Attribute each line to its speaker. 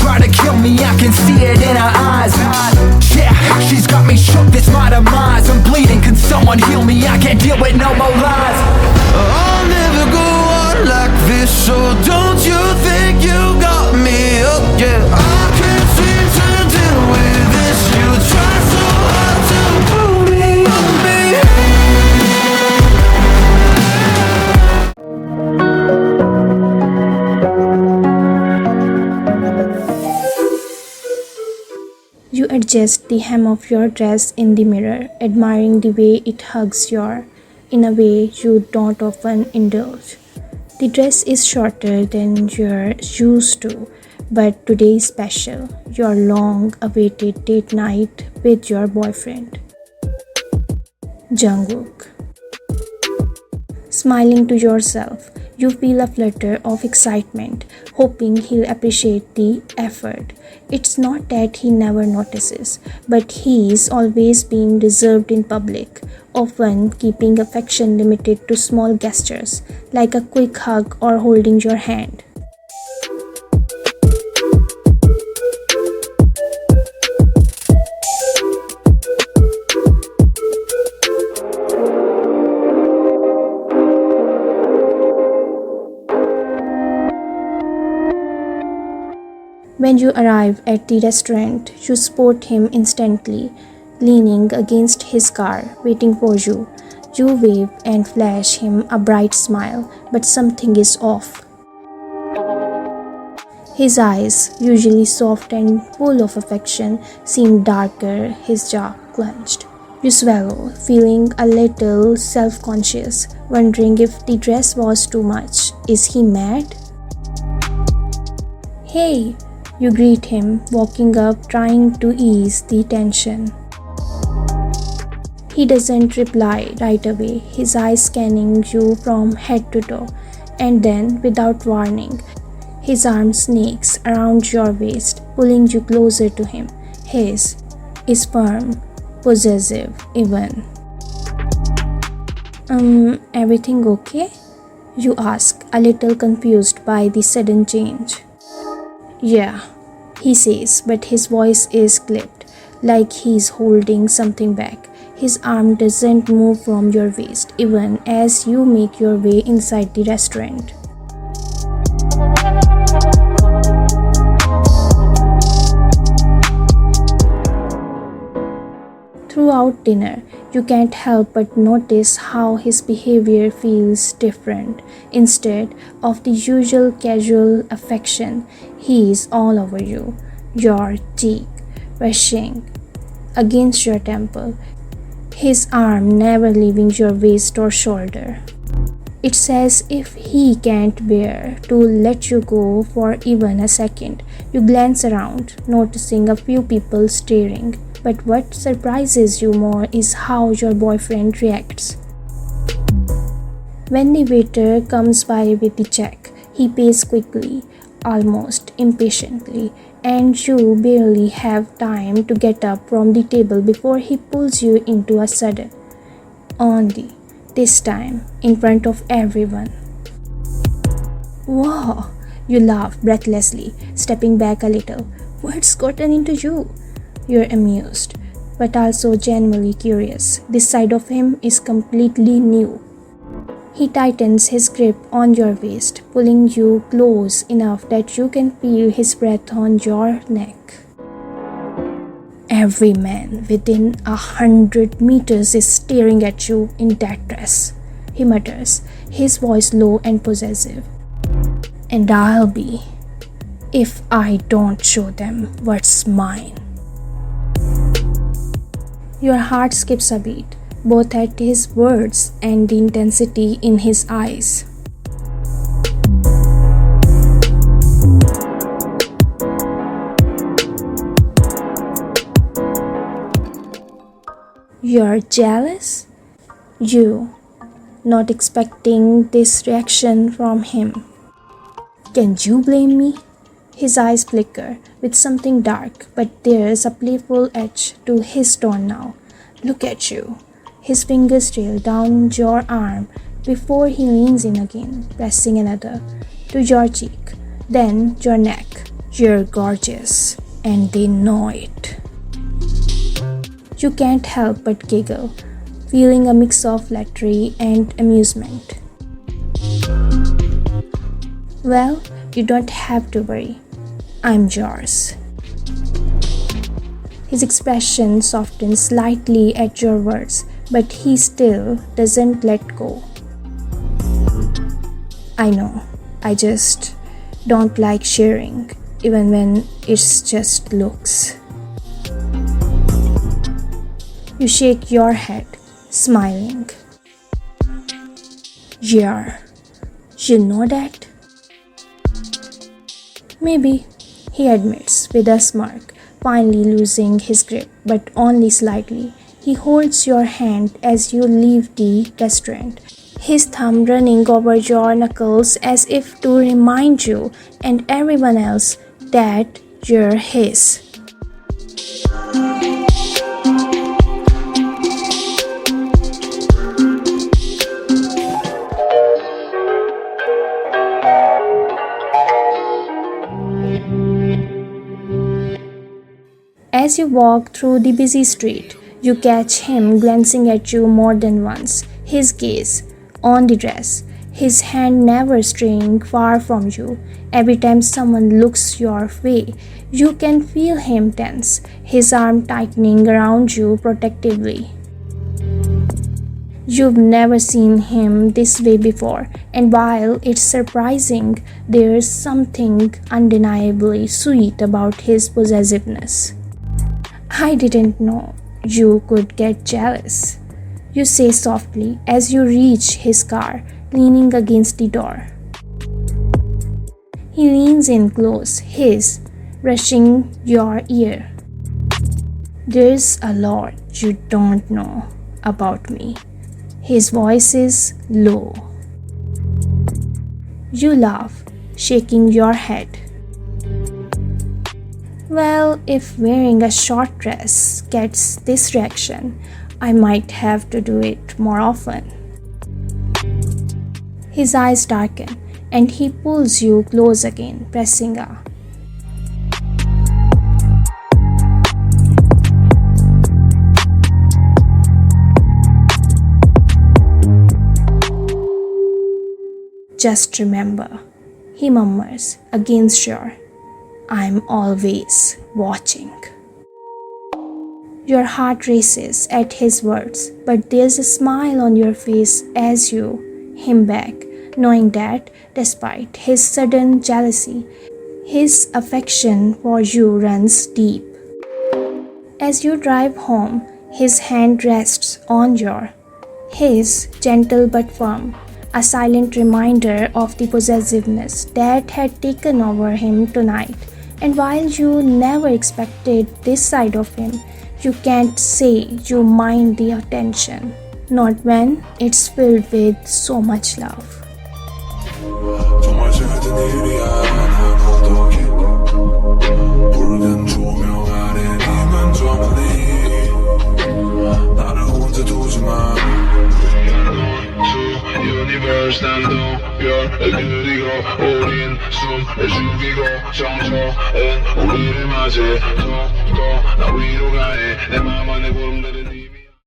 Speaker 1: try to kill me, I can see it in her eyes. Yeah, she's got me shook, this my demise. I'm bleeding, can someone heal me? I can't deal with no more lies. I'll never go on like this, so don't you think you got me up, yeah. I can't seem to deal with this. You try so hard to pull me up, baby.
Speaker 2: You adjust the hem of your dress in the mirror, admiring the way it hugs your, in a way you don't often indulge. The dress is shorter than you're used to, but today is special, your long-awaited date night with your boyfriend, Jungkook. Smiling to yourself, you feel a flutter of excitement, hoping he'll appreciate the effort. It's not that he never notices, but he's always been reserved in public, often keeping affection limited to small gestures, like a quick hug or holding your hand. When you arrive at the restaurant, you spot him instantly, leaning against his car, waiting for you. You wave and flash him a bright smile, but something is off. His eyes, usually soft and full of affection, seem darker, his jaw clenched. You swallow, feeling a little self-conscious, wondering if the dress was too much. Is he mad? Hey! You greet him, walking up, trying to ease the tension. He doesn't reply right away, his eyes scanning you from head to toe, and then, without warning, his arm snakes around your waist, pulling you closer to him. His is firm, possessive, even. Everything okay? You ask, a little confused by the sudden change. Yeah, he says, but his voice is clipped, like he's holding something back. His arm doesn't move from your waist, even as you make your way inside the restaurant. Throughout dinner, you can't help but notice how his behavior feels different. Instead of the usual casual affection, he's all over you, your cheek, brushing against your temple, his arm never leaving your waist or shoulder. It's as if he can't bear to let you go for even a second. You glance around, noticing a few people staring. But what surprises you more is how your boyfriend reacts. When the waiter comes by with the check, he pays quickly, almost impatiently, and you barely have time to get up from the table before he pulls you into a sudden. Only this time, in front of everyone. Whoa! You laugh breathlessly, stepping back a little. What's gotten into you? You're amused, but also genuinely curious. This side of him is completely new. He tightens his grip on your waist, pulling you close enough that you can feel his breath on your neck. Every man within 100 meters is staring at you in that dress, he mutters, his voice low and possessive. And I'll be, if I don't show them what's mine. Your heart skips a beat, both at his words and the intensity in his eyes. You're jealous? You, not expecting this reaction from him. Can you blame me? His eyes flicker with something dark, but there's a playful edge to his tone now. Look at you. His fingers trail down your arm before he leans in again, pressing another to your cheek, then your neck, You're gorgeous, and they know it. You can't help but giggle, feeling a mix of flattery and amusement. Well, you don't have to worry. I'm yours. His expression softens slightly at your words, but he still doesn't let go. I know, I just don't like sharing, even when it's just looks. You shake your head, smiling. Yeah, you know that? Maybe, he admits with a smirk, finally losing his grip, but only slightly. He holds your hand as you leave the restaurant, his thumb running over your knuckles as if to remind you and everyone else that you're his. As you walk through the busy street, you catch him glancing at you more than once, his gaze on the dress, his hand never straying far from you. Every time someone looks your way, you can feel him tense, his arm tightening around you protectively. You've never seen him this way before, and while it's surprising, there's something undeniably sweet about his possessiveness. I didn't know you could get jealous, you say softly as you reach his car, leaning against the door. He leans in close, his brushing your ear. There's a lot you don't know about me. His voice is low. You laugh, shaking your head. Well, if wearing a short dress gets this reaction, I might have to do it more often. His eyes darken, and he pulls you close again, pressing a. Just remember, he murmurs against your, I'm always watching. Your heart races at his words, but there's a smile on your face as you him back, knowing that despite his sudden jealousy, his affection for you runs deep. As you drive home, his hand rests on your, his gentle but firm, a silent reminder of the possessiveness that had taken over him tonight. And while you never expected this side of him, you can't say you mind the attention, not when it's filled with so much love.
Speaker 3: 정말 작은 일이야 난 어떻게 붉은 조명 아래 네만 조물리 나를 혼자 두지마 Universe 난도 별을 그리고 우린 숨을 죽이고 정처은 우리를 맞이 또 나 위로 가해 내 맘 안에 구름들은